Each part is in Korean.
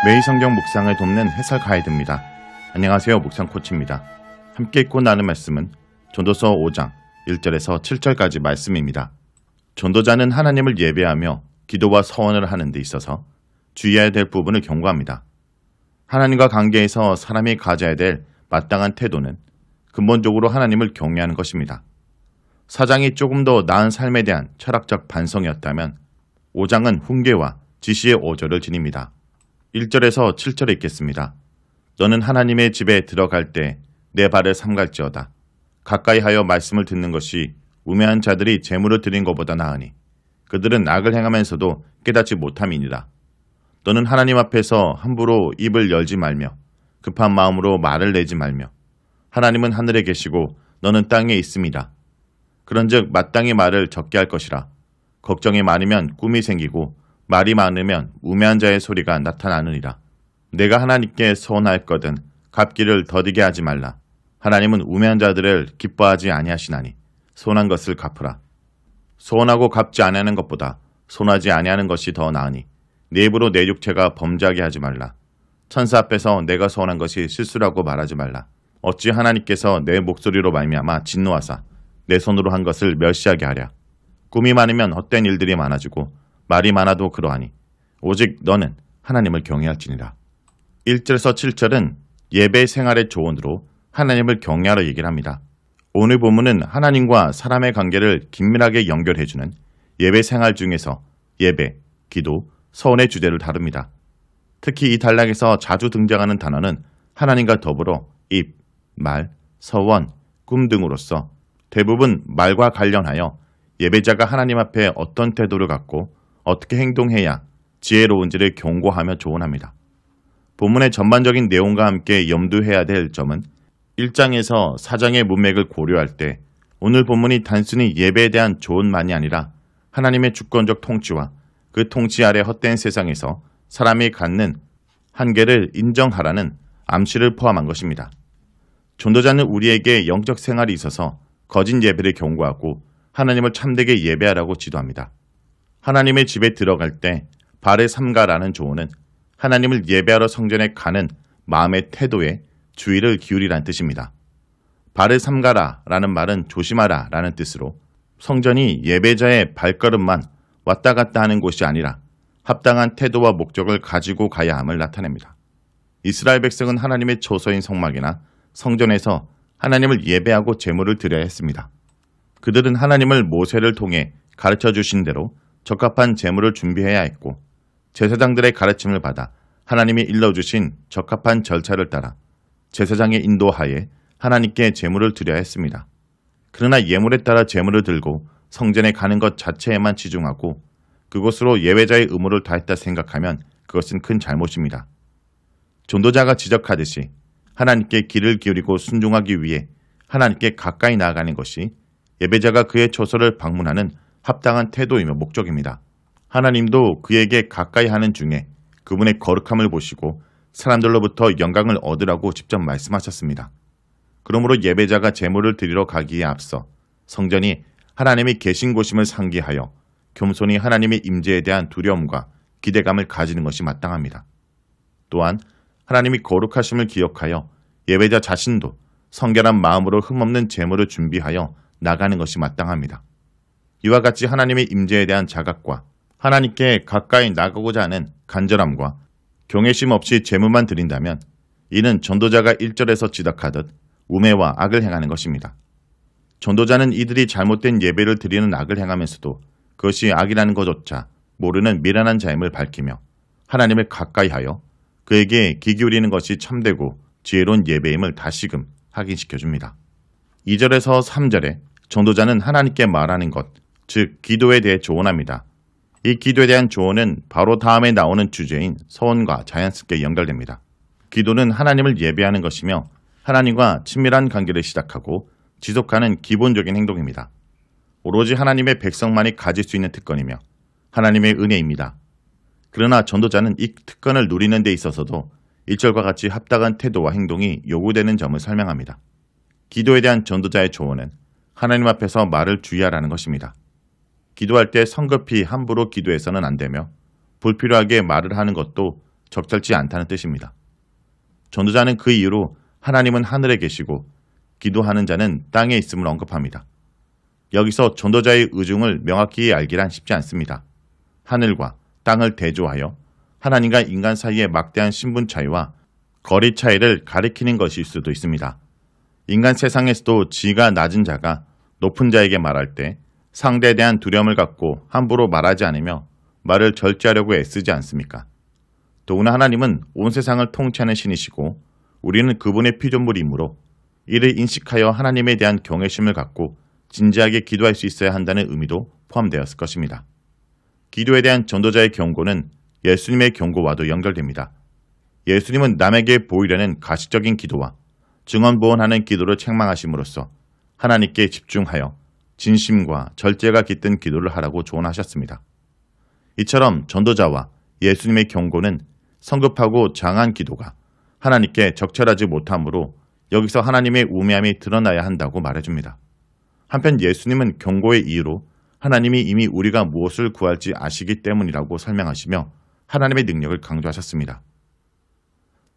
매일 성경 묵상을 돕는 해설 가이드입니다. 안녕하세요. 묵상 코치입니다. 함께 읽고 나눈 말씀은 전도서 5장 1절에서 7절까지 말씀입니다. 전도자는 하나님을 예배하며 기도와 서원을 하는 데 있어서 주의해야 될 부분을 경고합니다. 하나님과 관계에서 사람이 가져야 될 마땅한 태도는 근본적으로 하나님을 경외하는 것입니다. 4장이 조금 더 나은 삶에 대한 철학적 반성이었다면 5장은 훈계와 지시의 오절을 지닙니다. 1절에서 7절에 있겠습니다. 너는 하나님의 집에 들어갈 때 내 발을 삼갈지어다. 가까이 하여 말씀을 듣는 것이 우매한 자들이 재물을 드린 것보다 나으니 그들은 악을 행하면서도 깨닫지 못함이니라. 너는 하나님 앞에서 함부로 입을 열지 말며 급한 마음으로 말을 내지 말며 하나님은 하늘에 계시고 너는 땅에 있음이라. 그런즉 마땅히 말을 적게 할 것이라. 걱정이 많으면 꿈이 생기고 말이 많으면 우매한 자의 소리가 나타나느니라. 내가 하나님께 소원하였거든 갚기를 더디게 하지 말라. 하나님은 우매한 자들을 기뻐하지 아니하시나니 소원한 것을 갚으라. 소원하고 갚지 아니하는 것보다 소원하지 아니하는 것이 더 나으니 내 입으로 내 육체가 범죄하게 하지 말라. 천사 앞에서 내가 소원한 것이 실수라고 말하지 말라. 어찌 하나님께서 내 목소리로 말미암아 진노하사 내 손으로 한 것을 멸시하게 하랴. 꿈이 많으면 헛된 일들이 많아지고 말이 많아도 그러하니 오직 너는 하나님을 경외할지니라. 1절에서 7절은 예배 생활의 조언으로 하나님을 경외하러 얘기를 합니다. 오늘 본문은 하나님과 사람의 관계를 긴밀하게 연결해주는 예배 생활 중에서 예배, 기도, 서원의 주제를 다룹니다. 특히 이 단락에서 자주 등장하는 단어는 하나님과 더불어 입, 말, 서원, 꿈 등으로서 대부분 말과 관련하여 예배자가 하나님 앞에 어떤 태도를 갖고 어떻게 행동해야 지혜로운지를 경고하며 조언합니다. 본문의 전반적인 내용과 함께 염두해야 될 점은 1장에서 4장의 문맥을 고려할 때 오늘 본문이 단순히 예배에 대한 조언만이 아니라 하나님의 주권적 통치와 그 통치 아래 헛된 세상에서 사람이 갖는 한계를 인정하라는 암시를 포함한 것입니다. 전도자는 우리에게 영적 생활이 있어서 거짓 예배를 경고하고 하나님을 참되게 예배하라고 지도합니다. 하나님의 집에 들어갈 때 발을 삼가라는 조언은 하나님을 예배하러 성전에 가는 마음의 태도에 주의를 기울이라는 뜻입니다. 발을 삼가라 라는 말은 조심하라 라는 뜻으로 성전이 예배자의 발걸음만 왔다 갔다 하는 곳이 아니라 합당한 태도와 목적을 가지고 가야 함을 나타냅니다. 이스라엘 백성은 하나님의 처소인 성막이나 성전에서 하나님을 예배하고 제물을 드려야 했습니다. 그들은 하나님을 모세를 통해 가르쳐 주신 대로 적합한 제물을 준비해야 했고 제사장들의 가르침을 받아 하나님이 일러주신 적합한 절차를 따라 제사장의 인도하에 하나님께 제물을 드려야 했습니다. 그러나 예물에 따라 제물을 들고 성전에 가는 것 자체에만 치중하고 그것으로 예배자의 의무를 다했다 생각하면 그것은 큰 잘못입니다. 전도자가 지적하듯이 하나님께 귀를 기울이고 순종하기 위해 하나님께 가까이 나아가는 것이 예배자가 그의 처소를 방문하는 합당한 태도이며 목적입니다. 하나님도 그에게 가까이 하는 중에 그분의 거룩함을 보시고 사람들로부터 영광을 얻으라고 직접 말씀하셨습니다. 그러므로 예배자가 제물을 드리러 가기에 앞서 성전이 하나님이 계신 곳임을 상기하여 겸손히 하나님의 임재에 대한 두려움과 기대감을 가지는 것이 마땅합니다. 또한 하나님이 거룩하심을 기억하여 예배자 자신도 성결한 마음으로 흠없는 제물을 준비하여 나가는 것이 마땅합니다. 이와 같이 하나님의 임재에 대한 자각과 하나님께 가까이 나가고자 하는 간절함과 경외심 없이 제물만 드린다면 이는 전도자가 1절에서 지적하듯 우매와 악을 행하는 것입니다. 전도자는 이들이 잘못된 예배를 드리는 악을 행하면서도 그것이 악이라는 것조차 모르는 미련한 자임을 밝히며 하나님을 가까이 하여 그에게 귀 기울이는 것이 참되고 지혜로운 예배임을 다시금 확인시켜줍니다. 2절에서 3절에 전도자는 하나님께 말하는 것, 즉 기도에 대해 조언합니다. 이 기도에 대한 조언은 바로 다음에 나오는 주제인 서원과 자연스럽게 연결됩니다. 기도는 하나님을 예배하는 것이며 하나님과 친밀한 관계를 시작하고 지속하는 기본적인 행동입니다. 오로지 하나님의 백성만이 가질 수 있는 특권이며 하나님의 은혜입니다. 그러나 전도자는 이 특권을 누리는 데 있어서도 1절과 같이 합당한 태도와 행동이 요구되는 점을 설명합니다. 기도에 대한 전도자의 조언은 하나님 앞에서 말을 주의하라는 것입니다. 기도할 때 성급히 함부로 기도해서는 안 되며 불필요하게 말을 하는 것도 적절치 않다는 뜻입니다. 전도자는 그 이유로 하나님은 하늘에 계시고 기도하는 자는 땅에 있음을 언급합니다. 여기서 전도자의 의중을 명확히 알기란 쉽지 않습니다. 하늘과 땅을 대조하여 하나님과 인간 사이의 막대한 신분 차이와 거리 차이를 가리키는 것일 수도 있습니다. 인간 세상에서도 지가 낮은 자가 높은 자에게 말할 때 상대에 대한 두려움을 갖고 함부로 말하지 않으며 말을 절제하려고 애쓰지 않습니까? 더구나 하나님은 온 세상을 통치하는 신이시고 우리는 그분의 피조물이므로 이를 인식하여 하나님에 대한 경외심을 갖고 진지하게 기도할 수 있어야 한다는 의미도 포함되었을 것입니다. 기도에 대한 전도자의 경고는 예수님의 경고와도 연결됩니다. 예수님은 남에게 보이려는 가식적인 기도와 증언보언하는 기도를 책망하심으로써 하나님께 집중하여 진심과 절제가 깃든 기도를 하라고 조언하셨습니다. 이처럼 전도자와 예수님의 경고는 성급하고 장한 기도가 하나님께 적절하지 못하므로 여기서 하나님의 우매함이 드러나야 한다고 말해줍니다. 한편 예수님은 경고의 이유로 하나님이 이미 우리가 무엇을 구할지 아시기 때문이라고 설명하시며 하나님의 능력을 강조하셨습니다.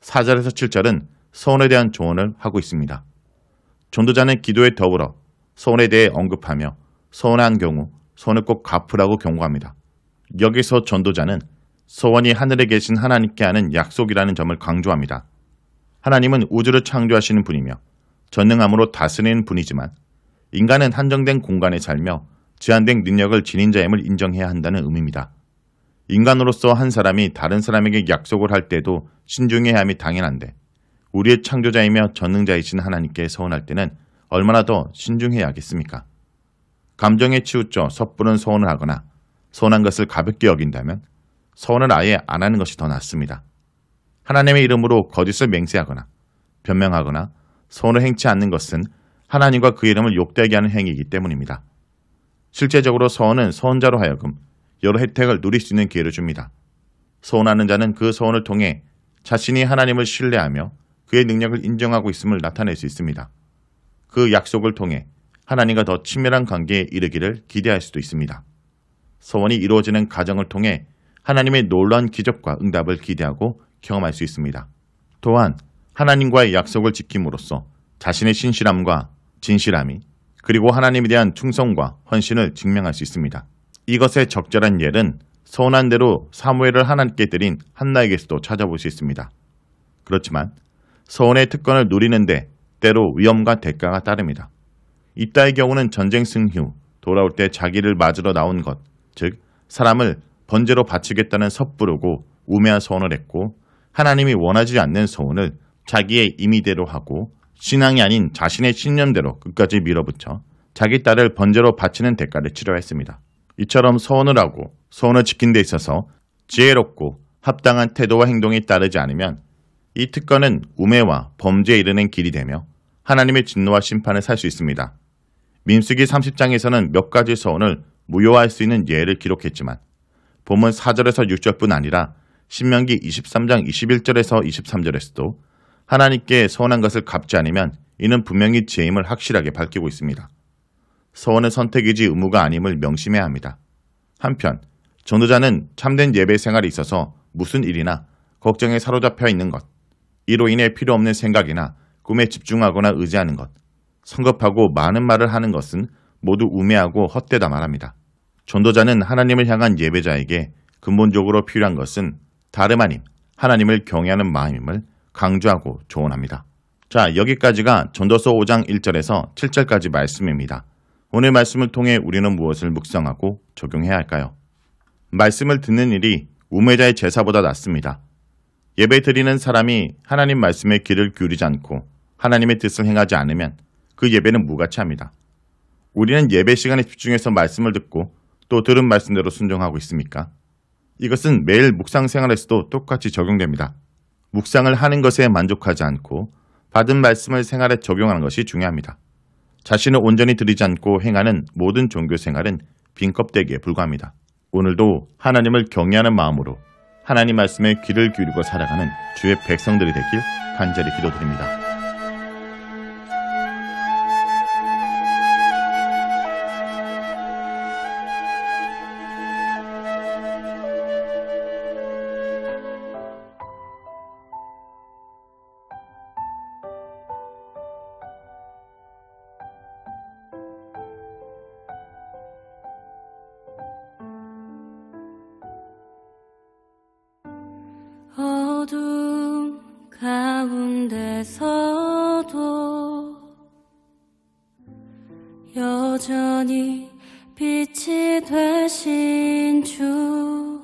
4절에서 7절은 서원에 대한 조언을 하고 있습니다. 전도자는 기도에 더불어 서원에 대해 언급하며 서원한 경우 서원을 꼭 갚으라고 경고합니다. 여기서 전도자는 서원이 하늘에 계신 하나님께 하는 약속이라는 점을 강조합니다. 하나님은 우주를 창조하시는 분이며 전능함으로 다스리는 분이지만 인간은 한정된 공간에 살며 제한된 능력을 지닌 자임을 인정해야 한다는 의미입니다. 인간으로서 한 사람이 다른 사람에게 약속을 할 때도 신중해야 함이 당연한데 우리의 창조자이며 전능자이신 하나님께 서원할 때는 얼마나 더 신중해야겠습니까? 감정에 치우쳐 섣부른 서원을 하거나 서운한 것을 가볍게 여긴다면 서원을 아예 안 하는 것이 더 낫습니다. 하나님의 이름으로 거짓을 맹세하거나 변명하거나 서원을 행치 않는 것은 하나님과 그 이름을 욕되게 하는 행위이기 때문입니다. 실제적으로 서원은 서원자로 하여금 여러 혜택을 누릴 수 있는 기회를 줍니다. 서원하는 자는 그 서원을 통해 자신이 하나님을 신뢰하며 그의 능력을 인정하고 있음을 나타낼 수 있습니다. 그 약속을 통해 하나님과 더 친밀한 관계에 이르기를 기대할 수도 있습니다. 서원이 이루어지는 과정을 통해 하나님의 놀라운 기적과 응답을 기대하고 경험할 수 있습니다. 또한 하나님과의 약속을 지킴으로써 자신의 신실함과 진실함이 그리고 하나님에 대한 충성과 헌신을 증명할 수 있습니다. 이것의 적절한 예는 서원한 대로 사무엘을 하나님께 드린 한나에게서도 찾아볼 수 있습니다. 그렇지만 서원의 특권을 누리는데 때로 위험과 대가가 따릅니다. 이따의 경우는 전쟁 승 후 돌아올 때 자기를 맞으러 나온 것, 즉 사람을 번제로 바치겠다는 섣부르고 우매한 서원을 했고 하나님이 원하지 않는 서원을 자기의 임의대로 하고 신앙이 아닌 자신의 신념대로 끝까지 밀어붙여 자기 딸을 번제로 바치는 대가를 치러야 했습니다. 이처럼 서원을 하고 서원을 지킨 데 있어서 지혜롭고 합당한 태도와 행동이 따르지 않으면 이 특권은 우매와 범죄에 이르는 길이 되며 하나님의 진노와 심판을 살 수 있습니다. 민수기 30장에서는 몇 가지 서원을 무효화할 수 있는 예를 기록했지만 본문 4절에서 6절뿐 아니라 신명기 23장 21절에서 23절에서도 하나님께 서원한 것을 갚지 않으면 이는 분명히 죄임을 확실하게 밝히고 있습니다. 서원은 선택이지 의무가 아님을 명심해야 합니다. 한편 전도자는 참된 예배 생활에 있어서 무슨 일이나 걱정에 사로잡혀 있는 것, 이로 인해 필요 없는 생각이나 꿈에 집중하거나 의지하는 것, 성급하고 많은 말을 하는 것은 모두 우매하고 헛되다 말합니다. 전도자는 하나님을 향한 예배자에게 근본적으로 필요한 것은 다름 아닌 하나님을 경외하는 마음임을 강조하고 조언합니다. 자, 여기까지가 전도서 5장 1절에서 7절까지 말씀입니다. 오늘 말씀을 통해 우리는 무엇을 묵상하고 적용해야 할까요? 말씀을 듣는 일이 우매자의 제사보다 낫습니다. 예배 드리는 사람이 하나님 말씀에 귀를 기울이지 않고 하나님의 뜻을 행하지 않으면 그 예배는 무가치합니다. 우리는 예배 시간에 집중해서 말씀을 듣고 또 들은 말씀대로 순종하고 있습니까? 이것은 매일 묵상 생활에서도 똑같이 적용됩니다. 묵상을 하는 것에 만족하지 않고 받은 말씀을 생활에 적용하는 것이 중요합니다. 자신을 온전히 드리지 않고 행하는 모든 종교 생활은 빈 껍데기에 불과합니다. 오늘도 하나님을 경외하는 마음으로 하나님 말씀에 귀를 기울이고 살아가는 주의 백성들이 되길 간절히 기도드립니다. 속에서도 여전히 빛이 되신 주,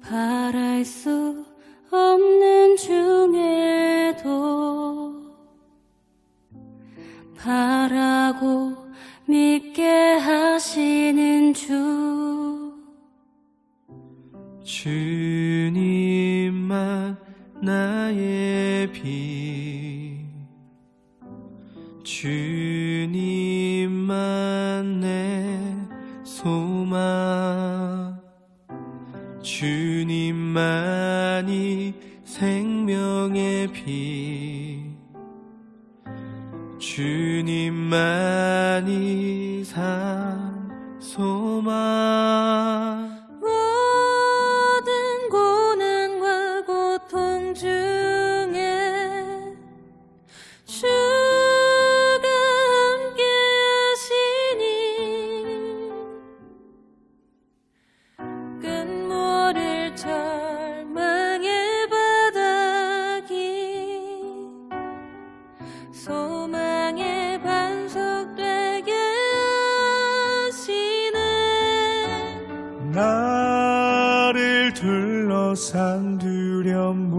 바랄 수 없는 중에도 바라고 믿게 하시는 주, 주님만 나의 빛, 주님만 내 소망, 주님만이 생명의 빛, 주님만이 산 소망. 모든 고난과 고통 중에 주가 함께 하시니 끝모를 절망의 바닥이 소망의 반석되게 하시네. 나를 둘러싼 두려움보다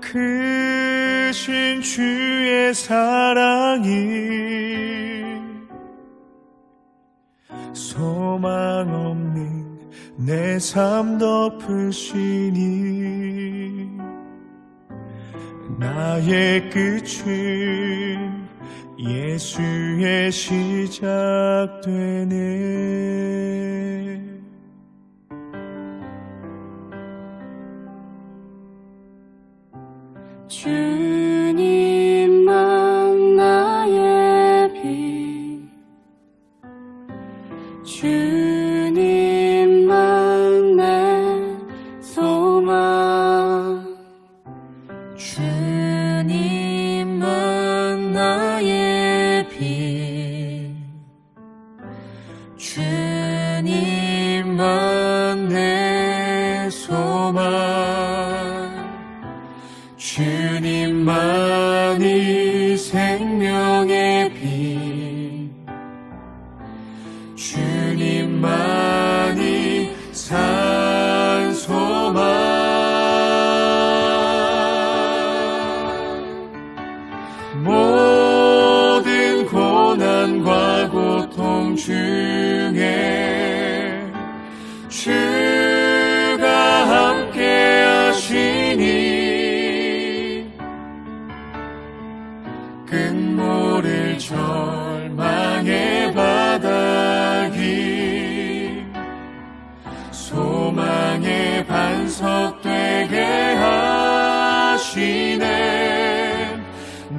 크신 주의 사랑이 소망 없는 내 삶 덮으시니 나의 끝은 예수의 시작되네. 주님만 나의 빛, 주님만 내 소망, 주님만 나의 빛, 주님만 내 소망, 주님만이 생명의 빛, 주님만이 산 소망. 모든 고난과 고통 중에 주가 함께 하시니 끝모를 절망의 바닥이 소망의 반석 되게 하시네.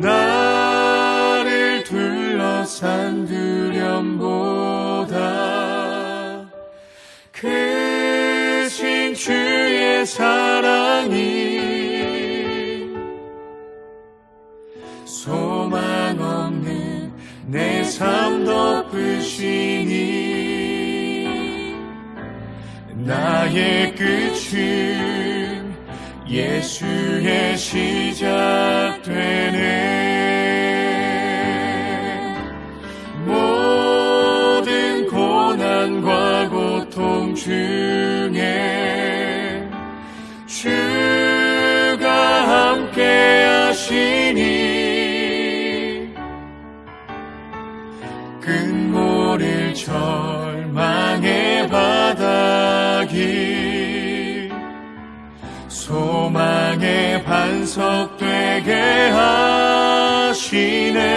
나를 둘러싼 두려움보다 크신 주의 사랑이 소망 없는 내 삶 덮으시니 나의 끝은 예수의 시작되네. 모든 고난과 고통 중에 주가 함께 하시니 끝모를 절망의 바닥이 소망의 반석 되게 하시네.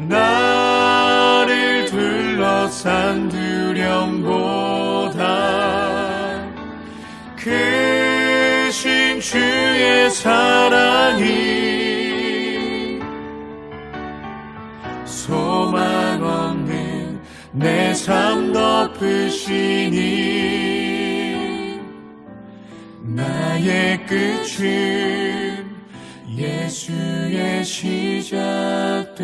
나를 둘러싼 두려움보다 크신 주의 사랑이 소망 없는 내 삶 덮으시니 나의 끝은 예수의 시작되네.